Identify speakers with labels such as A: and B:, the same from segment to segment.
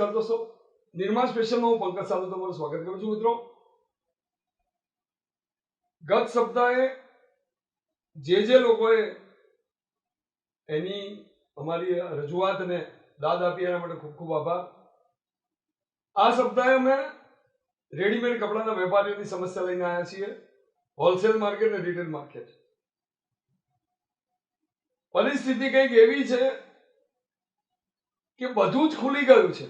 A: नमस्कार दोस्तों, निर्माण स्पेशल में हूँ पंकज साधु तमाરું स्वागत करूँ છું મિત્રો। ગત સપ્તાહે જે લોકોએ એની અમારી રજૂઆતને દાદ આપી એના માટે ખૂબ ખૂબ આભાર। આ સપ્તાહે અમે રેડીમેડ કપડાના વેપારીઓની સમસ્યા લઈને આવ્યા છીએ, હોલસેલ માર્કેટ અને રિટેલ માર્કેટ। પરિસ્થિતિ કંઈક એવી છે કે બધું જ ખુલી ગયું છે,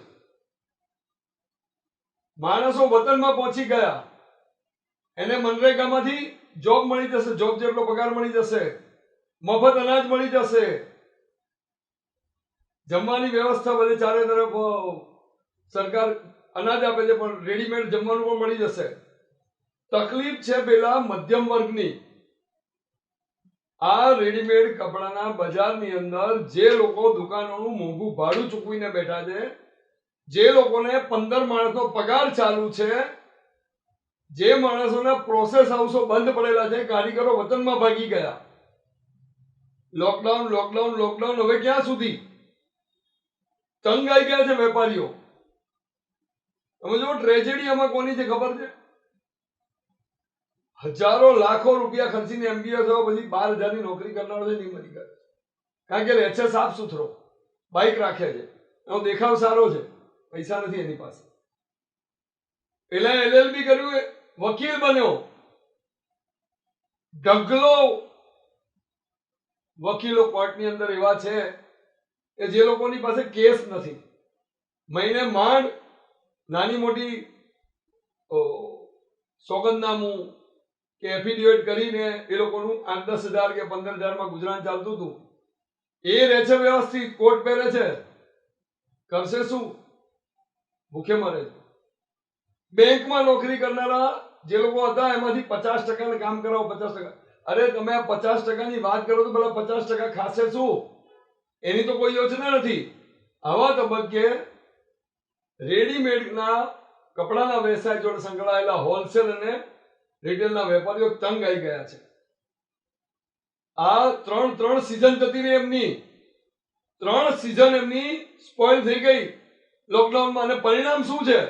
A: માણસો વતનમાં પહોંચી ગયા, એને મનરેગામાંથી જોબ મળી જશે, જોબ જેટલો પગાર મળી જશે, મફત અનાજ મળી જશે, જમવાની વ્યવસ્થા બધે ચારે તરફ સરકાર અનાજ આપે છે પણ રેડીમેડ જમવાનું પણ મળી જશે। તકલીફ છે પેલા મધ્યમ વર્ગની। આ રેડીમેડ કપડાના બજારની અંદર જે લોકો દુકાનોનું મોંઘું ભાડું ચૂકવીને બેઠા છે, જે લોકોને 15 માણસનો પગાર ચાલુ છે, જે માણસોના પ્રોસેસ હાઉસો બંધ પડેલા છે, કારીગરો વતનમાં ભાગી ગયા। લોકડાઉન લોકડાઉન લોકડાઉન હવે ક્યાં સુધી? તંગ આવી ગયા છે વેપારીઓ। તમે જો ટ્રેજેડી આમાં કોની છે ખબર છે? હજારો લાખો રૂપિયા ખર્ચીને MBA થયો પછી 12,000ની નોકરી કરનારો છે નહીં મળી ગયો, કારણ કે રહે છે સાફ સુથરો, બાઇક રાખે છે, એનો દેખાવ સારો છે, પૈસા નથી એની પાસે। પેલા LLB કર્યું, વકીલ બન્યો, ઢગલો વકીલો કોર્ટની અંદર એવા છે કે જે લોકોની પાસે કેસ નથી, મહિને માંડ નાની મોટી સોગંદનામું કે એફિડેવિટ કરીને એ લોકોનું 8-10 હજાર કે 15,000માં ગુજરાન ચાલતું હતું। એ રહે છે વ્યવસ્થિત, કોટ પહેરે છે, કરશે શું? ભૂખે મરે છે। બેંકમાં નોકરી કરનારા જે લોકો હતા એમાંથી 50% કામ કરાવો, 50%। અરે તમે આ 50%ની વાત કરો તો પેલા 50% ખાશે શું? એની તો કોઈ યોજના નથી। આવા તબક્કે રેડીમેડના કપડાના વ્યવસાય જોડે સંકળાયેલા હોલસેલ અને રિટેલના વેપારીઓ તંગ આવી ગયા છે। આ ત્રણ સીઝન જતી રહી એમની, 3 સીઝન એમની સ્પોઇલ થઈ ગઈ લોકડાઉનમાં। અને પરિણામ શું છે?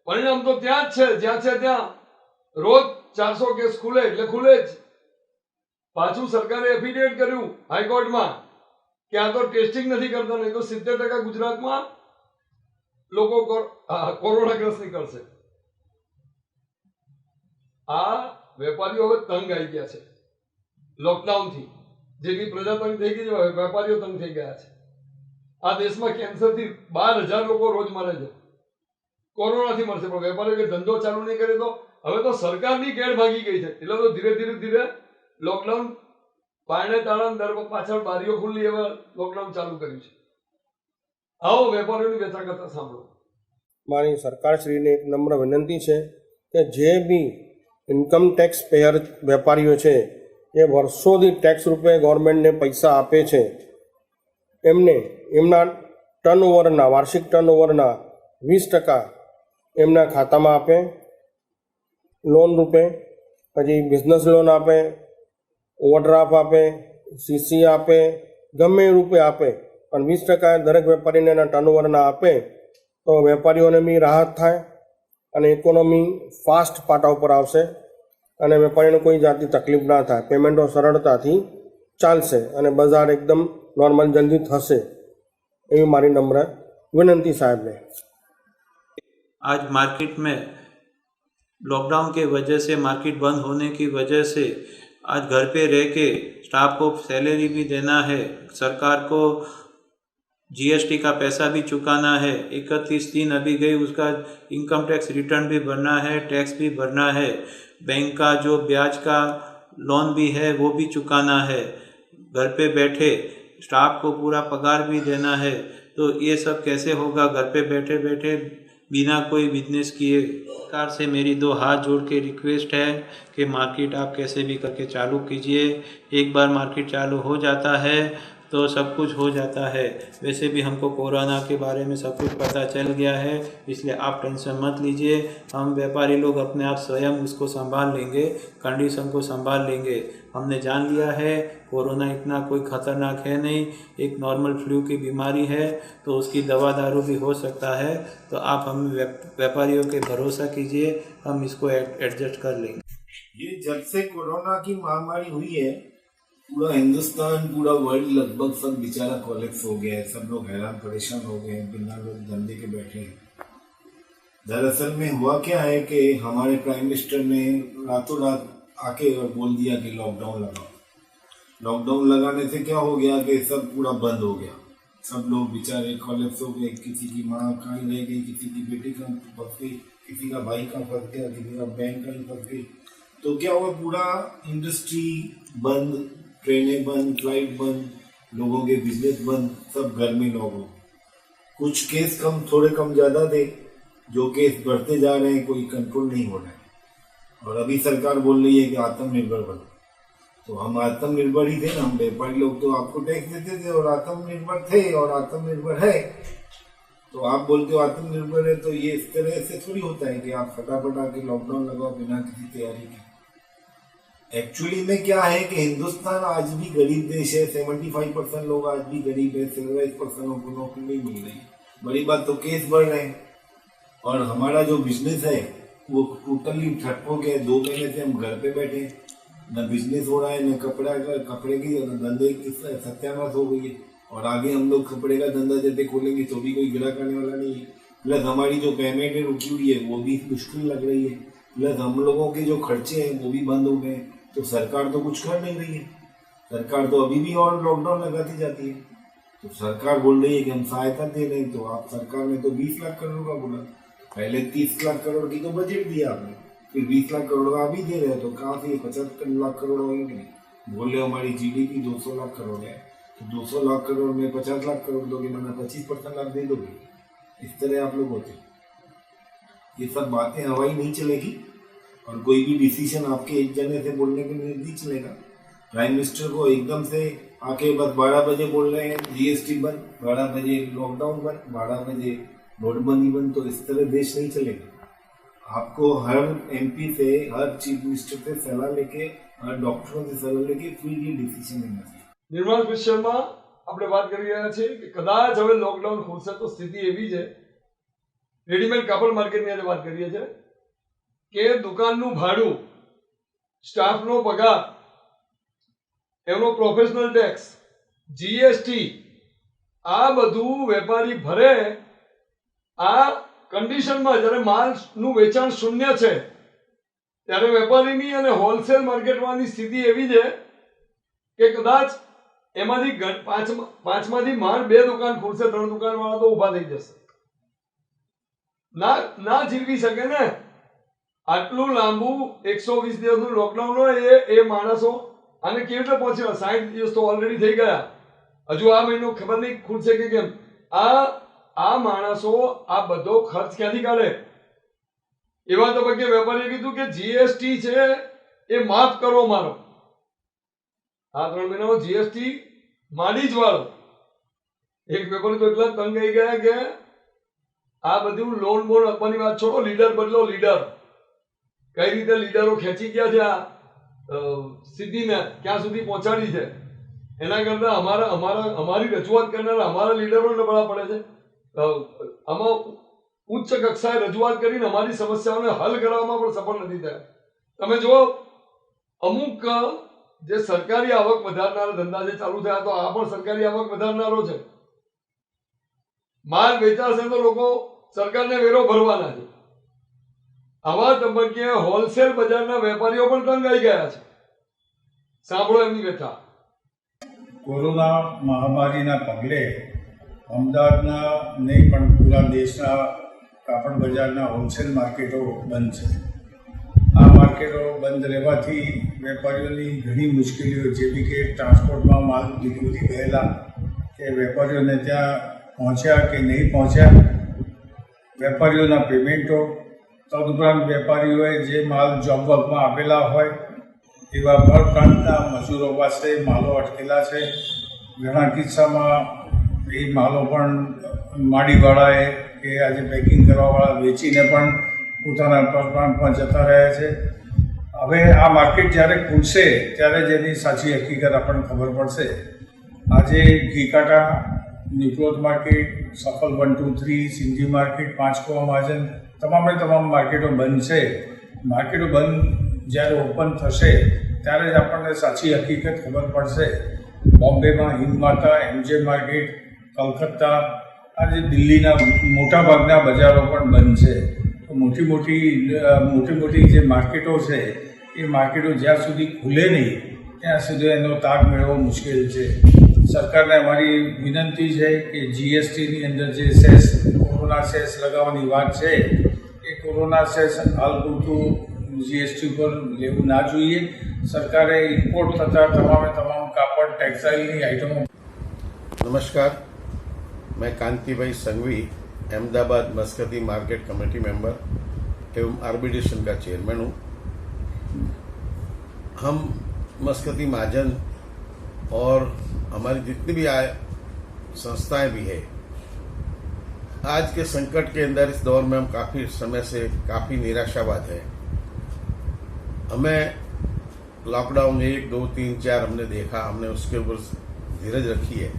A: પરિણામ તો ત્યાં જ છે જ્યાં છે ત્યાં। રોજ 400 કેસ ખુલે એટલે ખુલે જ। પાછું સરકારે એફિડેવિટ કર્યું હાઈકોર્ટમાં કે આ તો ટેસ્ટિંગ નથી કરતા, નહીં તો 70% ગુજરાતમાં લોકો કોરોનાગ્રસ્ત નીકળશે। આ વેપારીઓ હવે તંગ આવી ગયા છે લોકડાઉનથી। જેટલી પ્રજા તંગ થઈ ગઈ છે, વેપારીઓ તંગ થઈ ગયા છે। આ દેશમાં કેન્સરથી 12,000 લોકો રોજ મરે છે, કોરોનાથી મરશે, પણ વેપારીઓ કે ધંધો ચાલુ નહીં કરે તો હવે તો સરકારની કેડ ભાગી ગઈ છે। એટલે તો ધીરે ધીરે લોકડાઉન પારણે તાળા દર પાછળ બારીઓ ખુલ્લી એવા લોકડાઉન ચાલુ કર્યું છે। આવો વેપારીઓની વ્યથા કરતા સાંભળો।
B: મારી સરકારશ્રીને એક નમ્ર વિનંતી છે કે જે બી ઇન્કમ ટેક્સ પેયર વેપારીઓ છે એ વર્ષોથી ટેક્સ રૂપે ગવર્મેન્ટને પૈસા આપે છે, એમને એમના ટર્નઓવરના વાર્ષિક ટર્નઓવરના 20% એમના ખાતામાં આપે લોન રૂપે, પછી બિઝનેસ લોન આપે, ઓવરડ્રાફ્ટ આપે, CC આપે, ગમે એ રૂપે આપે, પણ 20% દરેક વેપારીને એના ટર્નઓવરના આપે તો વેપારીઓને બી રાહત થાય અને ઇકોનોમી ફાસ્ટ પાટા ઉપર આવશે અને વેપારીને કોઈ જાતની તકલીફ ના થાય, પેમેન્ટો સરળતાથી ચાલશે અને બજાર એકદમ નોર્મલ જલ્દી થશે, એવી મારી નમ્ર વિનંતી સાહેબને।
C: आज मार्केट में लॉकडाउन के वजह से, मार्केट बंद होने की वजह से आज घर पे रह के स्टाफ को सैलरी भी देना है, सरकार को GST का पैसा भी चुकाना है, 31/3 अभी गई, उसका इनकम टैक्स रिटर्न भी भरना है, टैक्स भी भरना है, बैंक का जो ब्याज का लोन भी है वो भी चुकाना है, घर पे बैठे स्टाफ को पूरा पगार भी देना है। तो ये सब कैसे होगा घर पे बैठे बैठे बिना कोई बिजनेस किए? सरकार से मेरी 2 हाथ जोड़ के रिक्वेस्ट है कि मार्केट आप कैसे भी करके चालू कीजिए। एक बार मार्केट चालू हो जाता है तो सब कुछ हो जाता है। वैसे भी हमको कोरोना के बारे में सब कुछ पता चल गया है, इसलिए आप टेंशन मत लीजिए। हम व्यापारी लोग अपने आप स्वयं उसको संभाल लेंगे, कंडीशन को संभाल लेंगे। हमने जान लिया है कोरोना इतना कोई ख़तरनाक है नहीं, एक नॉर्मल फ्लू की बीमारी है, तो उसकी दवा दारू भी हो सकता है। तो आप हम व्यापारियों के भरोसा कीजिए, हम इसको एडजस्ट कर लेंगे।
D: ये जब से कोरोना की महामारी हुई है, पूरा हिंदुस्तान, पूरा वर्ल्ड लगभग सब बेचारा कोलैप्स हो गया है। सब लोग हैरान परेशान हो गए हैं, बिना लोग धंधे के बैठे हैं। दरअसल में हुआ क्या है कि हमारे प्राइम मिनिस्टर ने रातों रात आके और बोल दिया कि लॉकडाउन लगाओ। लॉकडाउन लगाने से क्या हो गया कि सब पूरा बंद हो गया। सब लोग बेचारे कोलैप्स हो गए। किसी की माँ कहीं रह गई, किसी की बेटी कहीं फंस गई, किसी का भाई कहीं फंस गया, किसी का बैंक कहीं फंस गई। तो क्या हुआ, पूरा इंडस्ट्री बंद, ट्रेनें बंद, फ्लाइट बंद, लोगों के बिजनेस बंद, सब घर में लोग हो। कुछ केस कम, थोड़े कम ज्यादा थे, जो केस बढ़ते जा रहे हैं, कोई कंट्रोल नहीं हो रहा है। और अभी सरकार बोल रही है कि आत्मनिर्भर बनो। तो हम आत्मनिर्भर ही थे ना, हम व्यापारी लोग तो आपको टैक्स देते थे और आत्मनिर्भर थे और आत्मनिर्भर है। तो आप बोलते हो आत्मनिर्भर है, तो ये इस तरह से थोड़ी होता है कि आप फटाफट आके लॉकडाउन लगाओ बिना किसी तैयारी के। एक्चुअली में क्या है कि हिंदुस्तान आज भी गरीब देश है। 75% लोग आज भी गरीब है, 70% को नौकरी नहीं मिल रही। बड़ी बात तो केस बढ़ रहे हैं और हमारा जो बिजनेस है वो टोटली ठप हो गया। 2 महीने से हम घर पे बैठे हैं, न बिजनेस हो रहा है, न कपड़े की धंधे की सत्यानाश हो गई है। और आगे हम लोग कपड़े का धंधा जैसे खोलेंगे तो भी कोई ग्राहक आने वाला नहीं है। प्लस हमारी जो पेमेंट है रुकी हुई है वो भी मुश्किल लग रही है। प्लस हम लोगों के जो खर्चे हैं वो भी बंद हो गए। तो सरकार तो कुछ कर नहीं रही है। सरकार तो अभी भी और लॉकडाउन लगाती जाती है। तो सरकार बोल रही है कि हम सहायता दे रहे हैं। तो आप सरकार ने तो 20 लाख करोड़ का बोला, पहले 30 लाख करोड़ की तो बजट दिया आपने, फिर 20 लाख करोड़ का अभी दे रहे हो। तो कहाँ से 75 लाख करोड़ होंगे कि नहीं? बोल रहे हमारी जीडीपी 200 लाख करोड़ है, तो 200 लाख करोड़ में 50 लाख करोड़ दोगे, मैंने 25% आप दे दोगे। इस तरह आप लोग होते। ये सब बातें हवाई नहीं चलेगी और कोई भी डिसीजन आपके एक जने से बोलने के लिए नहीं चलेगा। प्राइम मिनिस्टर को एकदम से आके बस 12 बजे बोल रहे हैं जीएसटी बंद, 12 बजे लॉकडाउन बंद, 12 बजे नोटबंदी बंद। तो इस तरह देश नहीं चलेगा। आपको हर एमपी से, हर चीफ मिनिस्टर से सलाह लेके, हर डॉक्टरों से सलाह लेके फिर ये डिसीजन लेना चाहिए।
A: નિર્મળ વિષયમાં આપણે વાત કરી રહ્યા છીએ કે કદાચ હવે લોકડાઉન ખુલશે તો સ્થિતિ એવી છે, રેડીમેડ કાપડ માર્કેટની આજે વાત કરીએ છીએ કે દુકાનનું ભાડું, સ્ટાફનો પગાર, એમનો પ્રોફેશનલ ટેક્સ, જીએસટી, આ બધું વેપારી ભરે। આ કન્ડિશનમાં જ્યારે માલનું વેચાણ શૂન્ય છે ત્યારે વેપારીની અને હોલસેલ માર્કેટમાંની સ્થિતિ એવી છે કે કદાચ એમાંથી 5માંથી માંડ 2 દુકાન ખુલશે, 3 દુકાનવાળા તો ઊભા થઈ જશે। ના જીરવી શકે ને આટલું લાંબુ 120 દિવસનું લોકડાઉન હોય। એ માણસો આને કેવી રીતે પહોંચ્યા? 60 દિવસ તો ઓલરેડી થઈ ગયા, હજુ આ મહિનો ખબર નહીં ખુલશે કે કેમ। આ માણસો આ બધો ખર્ચ ક્યાંથી કાઢે? એવા તબક્કે વેપારીએ કીધું કે જીએસટી છે એ માફ કરો મારો। આ 3 મહિનામાં જીએસટી માંડી જ વાળો। એક વેપારી તો એટલા તંગ આવી ગયા કે આ બધું લોન બોન આપવાની વાત છોડો, લીડર બદલો લીડર। કઈ રીતે લીડરો ખેંચી ગયા છે આ સ્થિતિને ક્યાં સુધી પહોંચાડી છે, એના કરતા અમારી રજૂઆત કરનારા અમારા લીડરો નબળા પડે છે। આમાં ઉચ્ચ કક્ષાએ રજૂઆત કરીને અમારી સમસ્યાઓને હલ કરવામાં પણ સફળ નથી થયા। તમે જો અમુક જે સરકારી આવક વધારનારા ધંધા જે ચાલુ થયા, તો આ પણ સરકારી આવક વધારનારો છે। માલ વેચાશે તો લોકો સરકારને વેરો ભરવાના છે। આવા તબક્કે હોલસેલ બજારના વેપારીઓ પણ તંગ આવી ગયા છે। સાંભળો એમની વ્યથા।
E: કોરોના મહામારીના પગલે અમદાવાદના નહીં પણ પૂરા દેશના કાપડ બજારના હોલસેલ માર્કેટો બંધ છે। આ માર્કેટો બંધ રહેવાથી વેપારીઓની ઘણી મુશ્કેલીઓ, જેવી કે ટ્રાન્સપોર્ટમાં માલ ડિલિવરી પહેલાં કે વેપારીઓને ત્યાં પહોંચ્યા કે નહીં પહોંચ્યા, વેપારીઓના પેમેન્ટો, તદુપરાંત વેપારીઓએ જે માલ જોબ વર્કમાં આપેલા હોય એવા પર પ્રાંતના મજૂરો પાસે માલો અટકેલા છે। ઘણા કિસ્સામાં એ માલો પણ માડીવાળાએ કે આજે પેકિંગ કરવાવાળા વેચીને પણ પોતાના પરપ્રાંતમાં જતા રહ્યા છે. હવે આ માર્કેટ જ્યારે ખુલશે ત્યારે જ એની સાચી હકીકત આપણને ખબર પડશે. આજે ઘીકાટા, નિપલોદ માર્કેટ, સફલ 1, 2, 3, સિંધી માર્કેટ, પાંચકોવા મહાજન તમામે તમામ માર્કેટો બંધ છે. માર્કેટો બંધ જ્યારે ઓપન થશે ત્યારે જ આપણને સાચી હકીકત ખબર પડશે. બોમ્બેમાં હિન્દમાતા, એમજે માર્કેટ, કલકત્તા, આજે દિલ્હીના મોટાભાગના બજારો પણ બંધ છે. તો મોટી મોટી જે માર્કેટો છે એ માર્કેટો જ્યાં સુધી ખુલે નહીં ત્યાં સુધી એનો તાગ મેળવવો મુશ્કેલ છે. સરકારને અમારી વિનંતી છે કે જીએસટીની અંદર જે સેસ, કોરોના સેસ લગાવવાની વાત છે એ કોરોના સેસ હાલ પૂરતું જીએસટી ઉપર લેવું ના જોઈએ. સરકારે ઇમ્પોર્ટ થતા તમામે તમામ કાપડ, ટેક્સટાઇલની આઇટમો.
F: नमस्कार, मैं कांति भाई Sanghvi, Ahmedabad मस्कती market committee member एवं आर्बिट्रेशन का चेयरमैन हूँ. हम मस्कती महाजन और हमारी जितनी भी संस्थाएं भी है, आज के संकट के अंदर इस दौर में हम काफ़ी समय से काफ़ी निराशावाद है. हमें लॉकडाउन 1, 2, 3, 4 हमने देखा, हमने उसके ऊपर धीरज रखी है.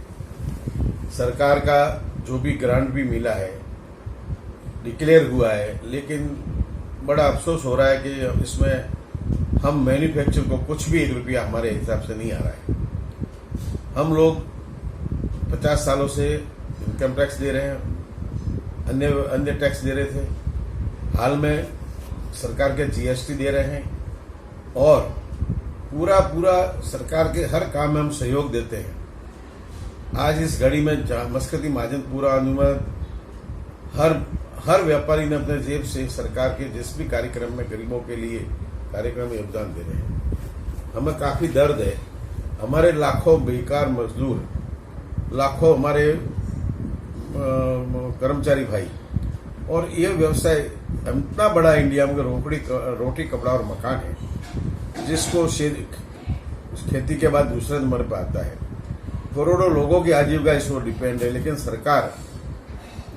F: सरकार का जो भी ग्रांट भी मिला है, डिक्लेयर हुआ है, लेकिन बड़ा अफसोस हो रहा है कि इसमें हम मैन्युफैक्चर को कुछ भी 1 रुपया हमारे हिसाब से नहीं आ रहा है. हम लोग 50 सालों से इनकम टैक्स दे रहे हैं, अन्य टैक्स दे रहे थे. हाल में सरकार के जीएसटी दे रहे हैं और पूरा सरकार के हर काम में हम सहयोग देते हैं. आज इस घड़ी में मस्कती महाजन पूरा अनुमत हर व्यापारी ने अपने जेब से सरकार के जिस भी कार्यक्रम में गरीबों के लिए कार्यक्रम में योगदान दे रहे हैं. हमें काफ़ी दर्द है. हमारे लाखों बेकार मजदूर, लाखों हमारे कर्मचारी भाई, और ये व्यवसाय इतना बड़ा इंडिया में रोटी कपड़ा और मकान है, जिसको खेती के बाद दूसरे नंबर पर आता है. करोड़ों लोगों की आजीविका इस पर डिपेंड है. लेकिन सरकार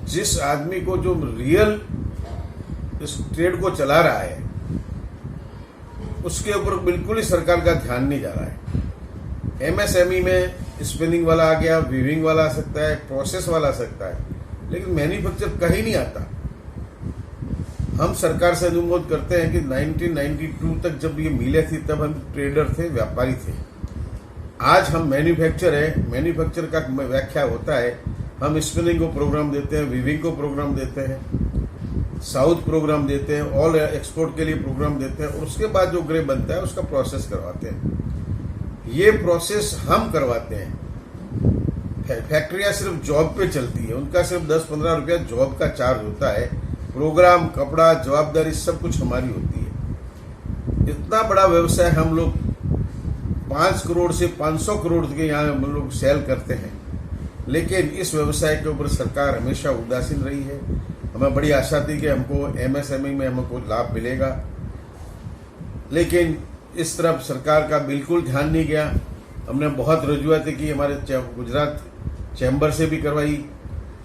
F: जिस आदमी को जो रियल इस ट्रेड को चला रहा है उसके ऊपर बिल्कुल ही सरकार का ध्यान नहीं जा रहा है. एमएसएमई में स्पिनिंग वाला आ गया, वीविंग वाला आ सकता है, प्रोसेस वाला आ सकता है, लेकिन मैन्युफैक्चर कहीं नहीं आता. हम सरकार से अनुरोध करते हैं कि 1992 तक जब ये मिले थी तब हम ट्रेडर थे, व्यापारी थे. आज हम मैन्युफैक्चर है. मैन्युफैक्चर का व्याख्या होता है हम स्पिनिंग को प्रोग्राम देते हैं, वीविंग को प्रोग्राम देते हैं, साउथ प्रोग्राम देते हैं, ऑल एक्सपोर्ट के लिए प्रोग्राम देते हैं, और उसके बाद जो ग्रे बनता है उसका प्रोसेस करवाते हैं. ये प्रोसेस हम करवाते हैं. फैक्ट्रियां सिर्फ जॉब पे चलती है, उनका सिर्फ 10-15 रुपया जॉब का चार्ज होता है. प्रोग्राम, कपड़ा, जवाबदारी सब कुछ हमारी होती है. इतना बड़ा व्यवसाय हम लोग 5 करोड़ से 500 करोड़ के यहाँ हम लोग सेल करते हैं, लेकिन इस व्यवसाय के ऊपर सरकार हमेशा उदासीन रही है. हमें बड़ी आशा थी कि हमको एमएसएमई में हमको लाभ मिलेगा, लेकिन इस तरफ सरकार का बिल्कुल ध्यान नहीं गया. हमने बहुत रजूआतें की, हमारे गुजरात चैम्बर से भी करवाई,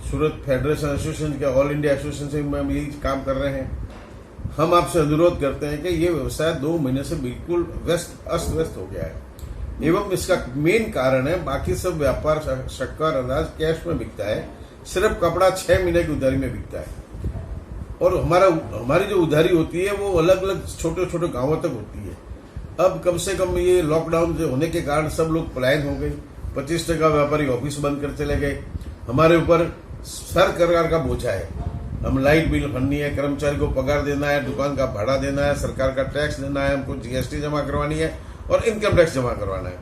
F: सूरत फेडरेशन एसोसिएशन के, ऑल इंडिया एसोसिएशन से हम यही काम कर रहे हैं. हम आपसे अनुरोध करते हैं कि ये व्यवसाय 2 महीने से बिल्कुल अस्त व्यस्त हो गया है. एवं इसका मेन कारण है, बाकी सब व्यापार, शक्कर, अनाज कैश में बिकता है, सिर्फ कपड़ा 6 महीने की उधारी में बिकता है. और हमारी जो उधारी होती है वो अलग अलग छोटे छोटे गांवों तक होती है. अब कम से कम ये लॉकडाउन होने के कारण सब लोग पलायन हो गए. 25% व्यापारी ऑफिस बंद कर चले गए. हमारे ऊपर सरकार का बोझा है. हम लाइट बिल भरनी है, कर्मचारी को पगार देना है, दुकान का भाड़ा देना है, सरकार का टैक्स देना है, हमको जीएसटी जमा करवानी है और इनकम टैक्स जमा करवाना है.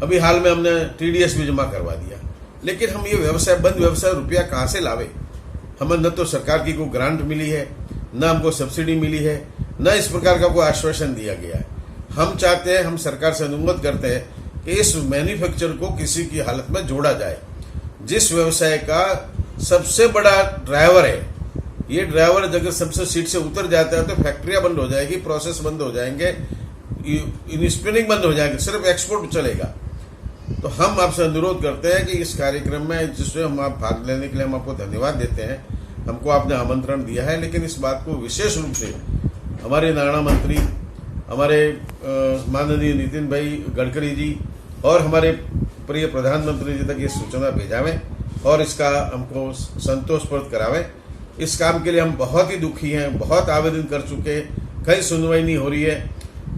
F: अभी हाल में हमने टीडीएस भी जमा करवा दिया. लेकिन हम ये व्यवसाय, बंद व्यवसाय, रुपया कहाँ से लावे? हमें न तो सरकार की कोई ग्रांट मिली है, न हमको सब्सिडी मिली है, न इस प्रकार का कोई आश्वासन दिया गया है. हम चाहते हैं, हम सरकार से अनुरोध करते हैं कि इस मैन्युफैक्चर को किसी की हालत में जोड़ा जाए. जिस व्यवसाय का सबसे बड़ा ड्राइवर है, ये ड्राइवर अगर सबसे सीट से उतर जाता है तो फैक्ट्रियां बंद हो जाएगी, प्रोसेस बंद हो जाएंगे, स्पिनिंग बंद हो जाएगी, सिर्फ एक्सपोर्ट चलेगा. तो हम आपसे अनुरोध करते हैं कि इस कार्यक्रम में जिसमें हम आप भाग लेने के लिए हम आपको धन्यवाद देते हैं। हमको आपने आमंत्रण दिया है, लेकिन इस बात को विशेष रूप से हमारे नाणा मंत्री, हमारे माननीय नितिन भाई गडकरी जी और हमारे प्रिय प्रधानमंत्री जी तक ये सूचना भेजावें और इसका हमको संतोषप्रद करावें। इस काम के लिए हम बहुत ही दुखी हैं, बहुत आवेदन कर चुके हैं, कहीं सुनवाई नहीं हो रही है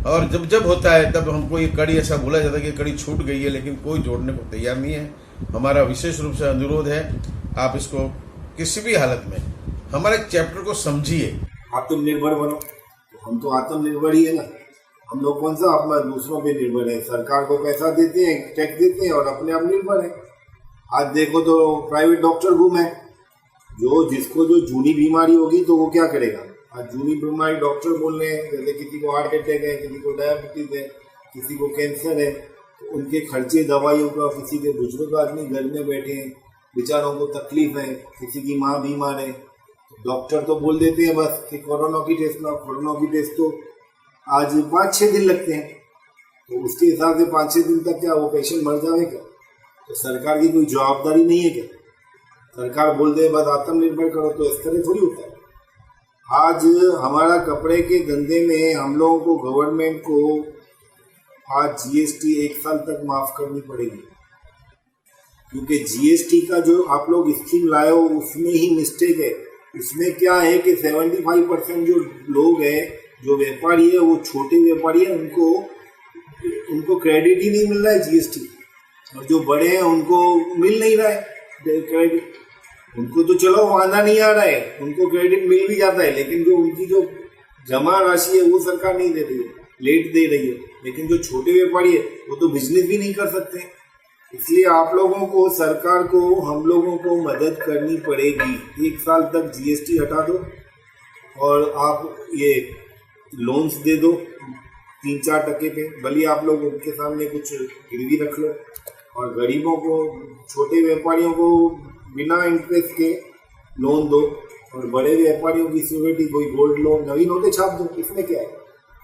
F: और जब जब होता है तब हमको ये कड़ी ऐसा बोला जाता है कि कड़ी छूट गई है, लेकिन कोई जोड़ने को तैयार नहीं है। हमारा विशेष रूप से अनुरोध है, आप इसको किसी भी हालत में हमारे चैप्टर को समझिए।
D: आत्मनिर्भर बनो। हम तो आत्मनिर्भर ही है ना, हम लोग कौन सा अपना दूसरों पे निर्भर है। सरकार को पैसा देते हैं, टैक्स देते हैं और अपने आप निर्भर है। आज देखो तो प्राइवेट डॉक्टर घूम है, जिसको जो जूनी बीमारी होगी तो वो क्या करेगा। आज जूनी बीमारी डॉक्टर बोल रहे हैं, जैसे किसी को हार्ट अटैक है, किसी को डायबिटीज है, किसी को कैंसर है, तो उनके खर्चे दवाइयों का, किसी के बुजुर्ग आदमी घर में बैठे हैं, बेचारों को तकलीफ है, किसी की माँ बीमार है, डॉक्टर तो बोल देते हैं बस कि कोरोना की टेस्ट लाओ। कोरोना की टेस्ट तो आज 5-6 दिन लगते हैं, तो उसके हिसाब से 5-6 दिन तक क्या वो पेशेंट मर जाएगा। तो सरकार की कोई जवाबदारी नहीं है क्या? सरकार बोल दे बस आत्मनिर्भर करो, तो इस तरह थोड़ी होता है। आज हमारा कपड़े के धंधे में हम लोगों को गवर्नमेंट को आज जीएसटी 1 साल तक माफ करनी पड़ेगी, क्योंकि जीएसटी का जो आप लोग स्कीम लाए हो उसमें ही मिस्टेक है। उसमें क्या है कि 75% जो लोग हैं, जो व्यापारी है, वो छोटे व्यापारी है, उनको क्रेडिट ही नहीं मिल रहा है जीएसटी, और जो बड़े हैं उनको मिल नहीं रहा है क्रेडिट। उनको तो चलो वादा नहीं आ रहा है, उनको क्रेडिट मिल भी जाता है, लेकिन जो उनकी जो जमा राशि है वो सरकार नहीं दे रही है, लेट दे रही है। लेकिन जो छोटे व्यापारी है वो तो बिजनेस भी नहीं कर सकते। इसलिए आप लोगों को, सरकार को, हम लोगों को मदद करनी पड़ेगी। 1 साल तक जीएसटी हटा दो और आप ये लोन्स दे दो 3-4% पे, भले आप लोग उनके सामने कुछ गिरवी रख लो, और गरीबों को, छोटे व्यापारियों को बिना इंटरेस्ट के लोन दो, और बड़े व्यापारियों की सिक्योरिटी कोई गोल्ड लोन, नई नोटें छाप दो। इसमें क्या है?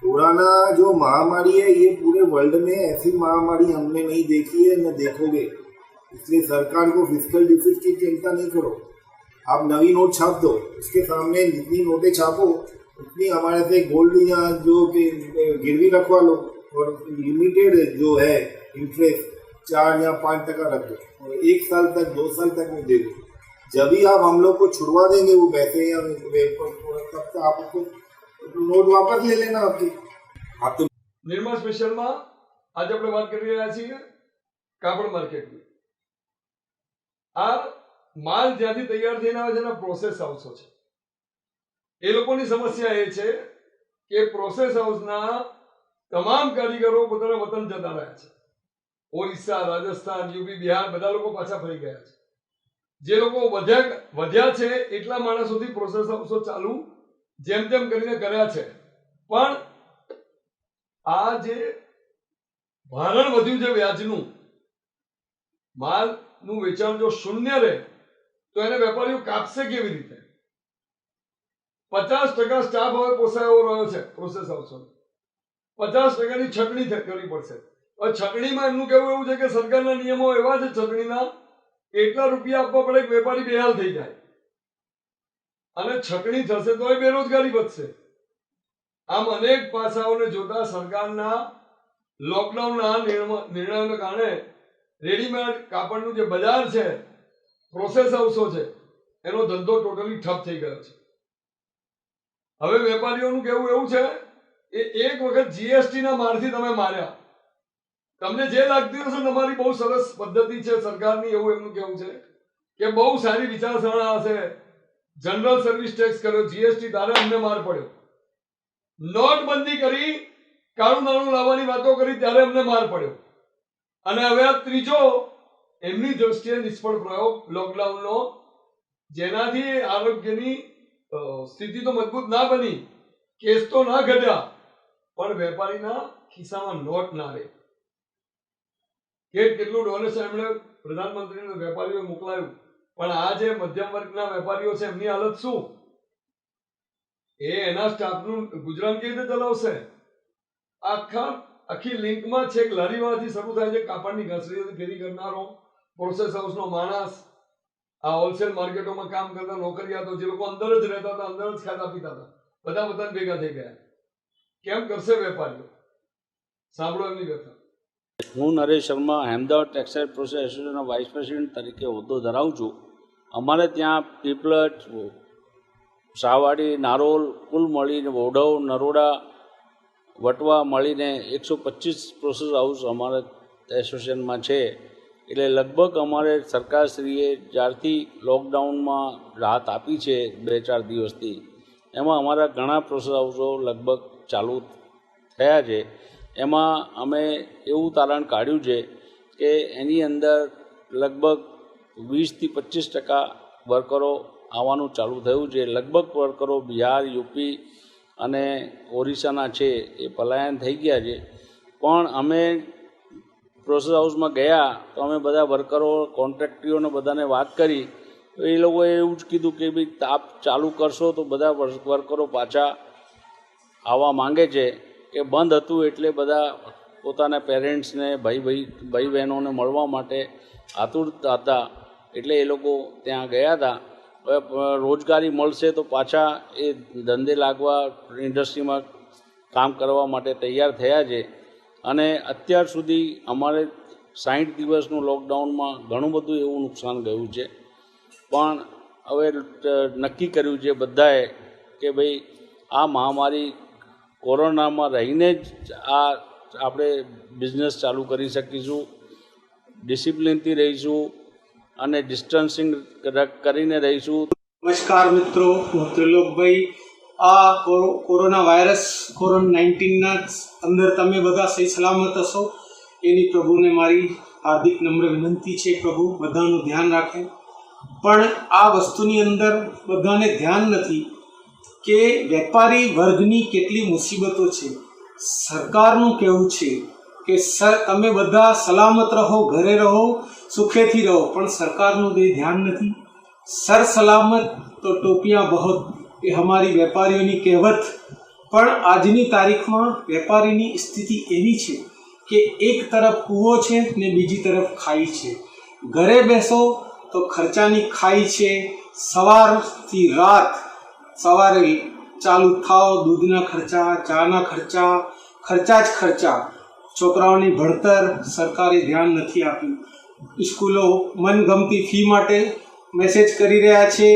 D: पुराना जो महामारी है, ये पूरे वर्ल्ड में ऐसी महामारी हमने नहीं देखी है, न देखोगे। इसलिए सरकार को फिस्कल डिफिसिट की चिंता नहीं करो, आप नई नोट छाप दो, उसके सामने जितनी नोटें छापो उतनी हमारे से गोल्ड या जो गिरवी रखवा लो, और लिमिटेड जो है इंटरेस्ट 4 या 5% रख दो, और 1 साल तक, 2 साल तक वो दे दो। जब भी आप हम लोग को छुड़वा देंगे वो पैसे या तब तक आपको नोट वापस ले लेना आपकी। आप तो
A: નિર્મા સ્પેશિયલમાં આજે આપણે વાત કરી રહ્યા છીએ કાપડ માર્કેટની। આ માલ જ્યાંથી તૈયાર થઈને આવે છે એના પ્રોસેસ હાઉસો છે। એ લોકોની સમસ્યા એ છે કે પ્રોસેસ હાઉસના તમામ કારીગરો પોતાના વતન જતા રહ્યા છે। ઓરિસ્સા, રાજસ્થાન, યુપી, બિહાર બધા લોકો પાછા ફરી ગયા છે। જે લોકો વધ્યા છે એટલા માણસોથી પ્રોસેસ હાઉસો ચાલુ જેમ તેમ કરીને કર્યા છે, પણ આ જે ભારણ વધ્યું છે વ્યાજનું, માલનું વેચાણ જો શૂન્ય રહે તો એને વેપારીઓ કાપશે કેવી રીતે? 50% સ્ટાફ હવે પોસાય એવો રહ્યો છે પ્રોસેસ હાઉસો, 50%ની છટણી કરવી પડશે। હવે છટણીમાં એમનું કહેવું એવું છે કે સરકારના નિયમો એવા છે છટણીના, એટલા રૂપિયા આપવા પડે કે વેપારી બેહાલ થઈ જાય, અને છટણી થશે તો એ બેરોજગારી વધશે। આમ અનેક પાસાઓને જોતા સરકારના લોકડાઉનના નિર્ણયોને કારણે રેડીમેડ કાપડનું જે બજાર છે, પ્રોસેસ હાઉસો છે, એનો ધંધો ટોટલી ઠપ થઈ ગયો છે। હવે વેપારીઓનું કહેવું એવું છે કે એક વખત જીએસટી ના મારથી તમે માર્યા, તમને જે લાગતી હશે તમારી બહુ સરસ પદ્ધતિ છે સરકારની, એવું એમનું કહેવું છે કે બહુ સારી વિચારસરણા હશે, જનરલ સર્વિસ ટેક્સ કર્યો, જીએસટી, તારે અમને માર પડ્યો, નોટબંધી કરી, કાળું નાણું લાવવાની વાતો કરી ત્યારે અમને માર પડ્યો, અને હવે આ ત્રીજો એમની દ્રષ્ટિએ નિષ્ફળ પ્રયોગ લોકડાઉનનો, જેનાથી આરોગ્યની સ્થિતિ તો મજબૂત ના બની, કેસ તો ના ઘટ્યા, પણ વેપારીના ખિસ્સામાં નોટ ના રહે। કેટલું ડોનેશન એમણે પ્રધાનમંત્રીને વેપારીઓ મોકલાયું, પણ આ જે મધ્યમ વર્ગના વેપારીઓ છે એમની હાલત શું? એ એના સ્ટાફનું ગુજરાન કેવી રીતે ચલાવશે? આખા આખી લિંકમાં છેક લારીવાળાથી શરૂ થાય છે, કાપડની ઘસરીઓથી ફેરી કરનારો, પ્રોસેસ હાઉસનો માણસ, આ હોલસેલ માર્કેટોમાં કામ કરતા નોકરિયાતો, જે લોકો અંદર જ રહેતા હતા, અંદર જ ખાતા પીતા હતા, બધા વતન ભેગા થઈ ગયા. કેમ કરશે વેપારીઓ? સાંભળો એમની વ્યથા.
G: હું નરેશ શર્મા અમદાવાદ ટેક્સટાઇલ પ્રોસેસ એસોસિએશનના વાઇસ પ્રેસિડેન્ટ તરીકે હોદ્દો ધરાવું છું. અમારે ત્યાં પીપલટ, શાહવાડી, નારોલ કુલ મળીને વોઢવ, નરોડા, વટવા મળીને 125 પ્રોસેસ હાઉસ અમારા એસોસિએશનમાં છે. એટલે લગભગ અમારે સરકારશ્રીએ જ્યારથી લોકડાઉનમાં રાહત આપી છે 2-4 દિવસથી, એમાં અમારા ઘણા પ્રોસેસ હાઉસો લગભગ ચાલુ થયા છે. એમાં અમે એવું તારણ કાઢ્યું છે કે એની અંદર લગભગ 20-25% વર્કરો આવવાનું ચાલુ થયું છે. લગભગ વર્કરો બિહાર, યુપી અને ઓરિસ્સાના છે એ પલાયન થઈ ગયા છે. પણ અમે પ્રોસેસ હાઉસમાં ગયા તો અમે બધા વર્કરો, કોન્ટ્રાક્ટરીઓને બધાને વાત કરી તો એ લોકોએ એવું જ કીધું કે ભાઈ તાપ ચાલુ કરશો તો બધા વર્કરો પાછા આવવા માંગે છે. કે બંધ હતું એટલે બધા પોતાના પેરેન્ટ્સને, ભાઈ બહેનોને મળવા માટે આતુર હતા, એટલે એ લોકો ત્યાં ગયા હતા. રોજગારી મળશે તો પાછા એ ધંધે લાગવા, ઇન્ડસ્ટ્રીમાં કામ કરવા માટે તૈયાર થયા છે. અને અત્યાર સુધી અમારે 60 દિવસનું લોકડાઉનમાં ઘણું બધું એવું નુકસાન ગયું છે. પણ હવે નક્કી કર્યું છે બધાએ કે ભાઈ આ મહામારી કોરોનામાં રહીને જ આ આપણે બિઝનેસ ચાલુ કરી શકીશું, ડિસિપ્લિનથી રહીશું અને ડિસ્ટન્સિંગ કરીને રહીશું.
H: નમસ્કાર મિત્રો, હું ત્રિલોકભાઈ. આ કોરોના વાયરસ કોરોના-19ના અંદર તમે બધા સહી સલામત હશો એની પ્રભુને મારી હાર્દિક નમ્ર વિનંતી છે. પ્રભુ બધાનું ધ્યાન રાખે. પણ આ વસ્તુની અંદર બધાને ધ્યાન નથી કે વેપારી વર્ગની કેટલી મુસીબતો છે. સરકારનું કહેવું છે કે સર તમે બધા સલામત રહો, ઘરે રહો, સુખેથી રહો, પણ સરકારનું એ ધ્યાન નથી. સર સલામત તો ટોપિયા બહોત એ અમારી વેપારીઓની કહેવત. પણ આજની તારીખમાં વેપારીની સ્થિતિ એવી છે કે એક તરફ કૂવો છે ને બીજી તરફ ખાઈ છે. ઘરે બેસો તો ખર્ચાની ખાઈ છે. સવારથી રાત, સવારે ચાલુ થાવ, દૂધના ખર્ચા, ચાના ખર્ચા, ખર્ચા જ ખર્ચા. છોકરાઓની ભણતર સરકારે ધ્યાન નથી આપ્યું. સ્કૂલો મનગમતી ફી માટે મેસેજ કરી રહ્યા છે.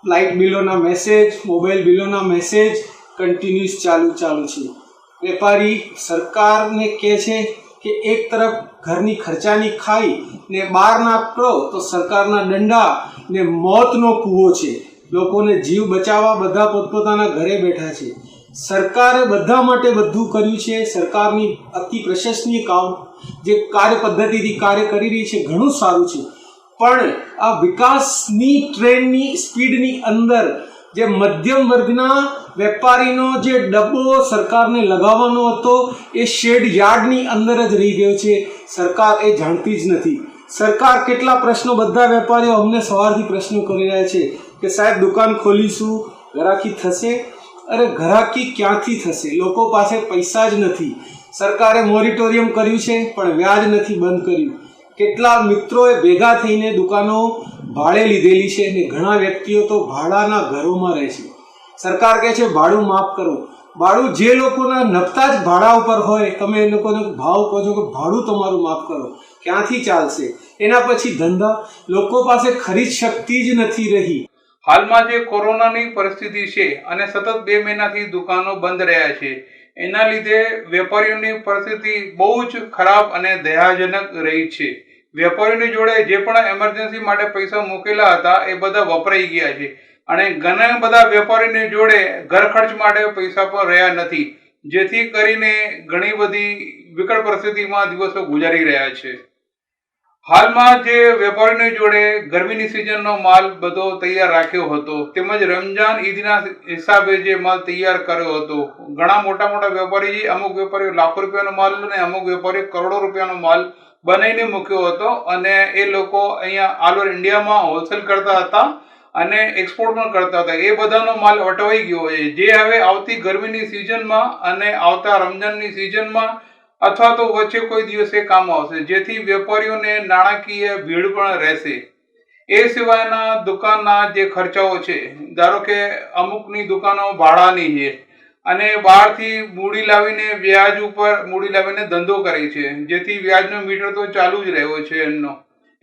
H: લાઇટ બિલોના મેસેજ, મોબાઈલ બિલોના મેસેજ કન્ટિન્યુઅસ ચાલુ છે. વેપારી સરકારને કહે છે કે એક તરફ ઘરની ખર્ચાની ખાઈ ને બહાર નાખો તો સરકારના દંડા ને મોતનો કૂવો છે. લોકોને જીવ બચાવવા બધા પોતપોતાના ઘરે બેઠા છે. સરકારે બધા માટે બધું કર્યું છે. સરકારની અતિ પ્રશંસનીય કામ જે કાર્ય પદ્ધતિથી કાર્ય કરી રહી છે ઘણું સારું છે. પણ આ વિકાસની ટ્રેનની સ્પીડની અંદર જે મધ્યમ વર્ગના વેપારીનો જે ડબ્બો સરકારને લગાવવાનો હતો એ શેડ યાર્ડની અંદર જ રહી ગયો છે. સરકાર એ જાણતી જ નથી. સરકાર કેટલા પ્રશ્નો, બધા વેપારીઓ અમને સવારથી પ્રશ્નો કરી રહ્યા છે કે સાહેબ દુકાન ખોલીશું, ઘરાકી થશે? અરે ઘરાકી ક્યાંથી થશે? લોકો પાસે પૈસા જ નથી. સરકારે મોરિટોરિયમ કર્યું છે પણ વ્યાજ નથી બંધ કર્યું. કેટલા મિત્રોએ ભેગા થઈને દુકાનો ભાડે લીધેલી છે અને ઘણા વ્યક્તિઓ તો ભાડાના ઘરોમાં રહે છે. સરકાર કહે છે ભાડું માફ કરો. ભાડું જે લોકોના નફતા જ ભાડા ઉપર હોય, તમે એ લોકોને ભાવ કહો છો કે ભાડું તમારું માફ કરો, ક્યાંથી ચાલશે? એના પછી ધંધા, લોકો પાસે ખરીદ શક્તિ જ નથી રહી.
I: હાલમાં જે કોરોનાની પરિસ્થિતિ છે અને સતત 2 મહિનાથી દુકાનો બંધ રહ્યા છે, એના લીધે વેપારીઓની પરિસ્થિતિ બહુ જ ખરાબ અને દયાજનક રહી છે. વેપારીઓની જોડે જે પણ એમરજન્સી માટે પૈસા મૂકેલા હતા એ બધા વપરાઈ ગયા છે અને ઘણા બધા વેપારીની જોડે ઘર ખર્ચ માટે પૈસા પણ રહ્યા નથી, જેથી કરીને ઘણી બધી વિકટ પરિસ્થિતિમાં દિવસો ગુજારી રહ્યા છે. હાલમાં જે વેપારીની જોડે ગરમીની સિઝનનો માલ બધો તૈયાર રાખ્યો હતો, તેમજ રમજાન ઈદના હિસાબે જે માલ તૈયાર કર્યો હતો, ઘણા મોટા મોટા વેપારી, અમુક વેપારીઓ લાખો રૂપિયાનો માલ અને અમુક વેપારીઓ કરોડો રૂપિયાનો માલ બનાવીને મૂક્યો હતો અને એ લોકો અહીંયા ઓલ ઓવર ઇન્ડિયામાં હોલસેલ કરતા હતા અને એક્સપોર્ટ પણ કરતા હતા. એ બધાનો માલ અટવાઈ ગયો છે, જે હવે આવતી ગરમીની સિઝનમાં અને આવતા રમજાનની સિઝનમાં અથવા તો વચ્ચે કોઈ દિવસે કામ આવશે, જેથી વેપારીઓને નાણાકીય ભીડ પણ રહેશે. એ સિવાયના દુકાનના જે ખર્ચાઓ છે, ધારો કે અમુકની દુકાનો ભાડાની છે અને બહારથી મૂડી લાવીને વ્યાજ ઉપર મૂડી લાવીને ધંધો કરે છે, જેથી વ્યાજનો મીટર તો ચાલુ જ રહ્યો છે એમનો.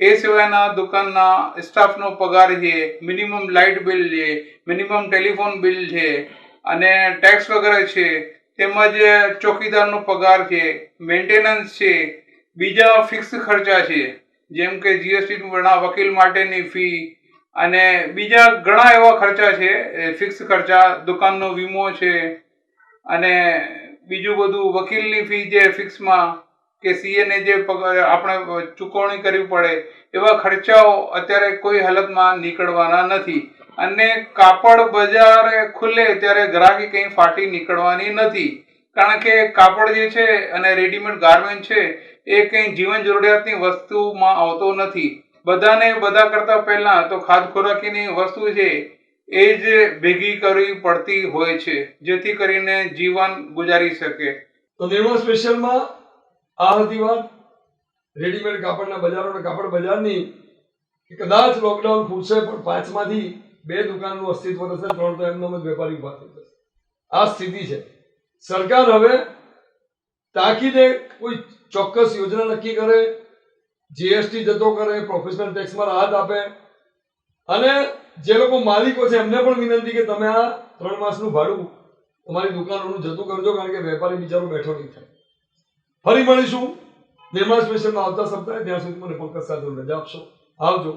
I: એ સિવાયના દુકાનના સ્ટાફનો પગાર છે, મિનિમમ લાઇટ બિલ છે, મિનિમમ ટેલિફોન બિલ છે અને ટેક્સ વગેરે છે, તેમજ ચોકીદારનો પગાર છે, મેન્ટેનન્સ છે, બીજા ફિક્સ ખર્ચા છે જેમ કે જીએસટી વકીલ માટેની ફી અને બીજા ઘણા એવા ખર્ચા છે, ફિક્સ ખર્ચા, દુકાનનો વીમો છે અને બીજું બધું વકીલની ફી જે ફિક્સમાં કે સીએને જે આપણે ચૂકવણી કરવી પડે, એવા ખર્ચાઓ અત્યારે કોઈ હાલતમાં નીકળવાના નથી. અને કાપડ બજાર ખુલે ત્યારે ગ્રાહકી કંઈ ફાટી નીકળવાની નથી, કારણ કે કાપડ જે છે અને રેડીમેડ ગાર્મેન્ટ છે એ કંઈ જીવન જરૂરિયાતની વસ્તુમાં આવતો નથી. બધાને બધા કરતા પહેલા તો ખાદ્ય ખોરાકીની વસ્તુ છે એ જ ભેગી કરવી પડતી હોય છે, જેથી કરીને જીવન ગુજારી શકે.
A: તો નિર્મળ સ્પેશિયલમાં આ હતી વાત રેડીમેડ કાપડના બજારો અને કાપડ બજારની. કદાચ લોકડાઉન ફૂટશે પણ 5માંથી 2 દુકાનનું અસ્તિત્વ રહેશે, 3 તો એમનો જ વેપારી ઉભા થઈ જશે. આ સ્થિતિ છે. સરકાર હવે તાકીદે કોઈ ચોક્કસ યોજના નક્કી કરે, જીએસટી જતો કરે, પ્રોફેશનલ ટેક્સમાં રાહત આપે અને જે લોકો માલિકો છે એમને પણ વિનંતી કે તમે આ 3 માસનું ભાડું તમારી દુકાનોનું જતું કરજો, કારણ કે વેપારી બિચારો બેઠો નહીં થાય. ફરી મળીશું નિર્મળ સ્પેશિયલમાં આવતા સપ્તાહે. ત્યાં સુધી મને પંકજ સાથે રજા આપશો. આવજો.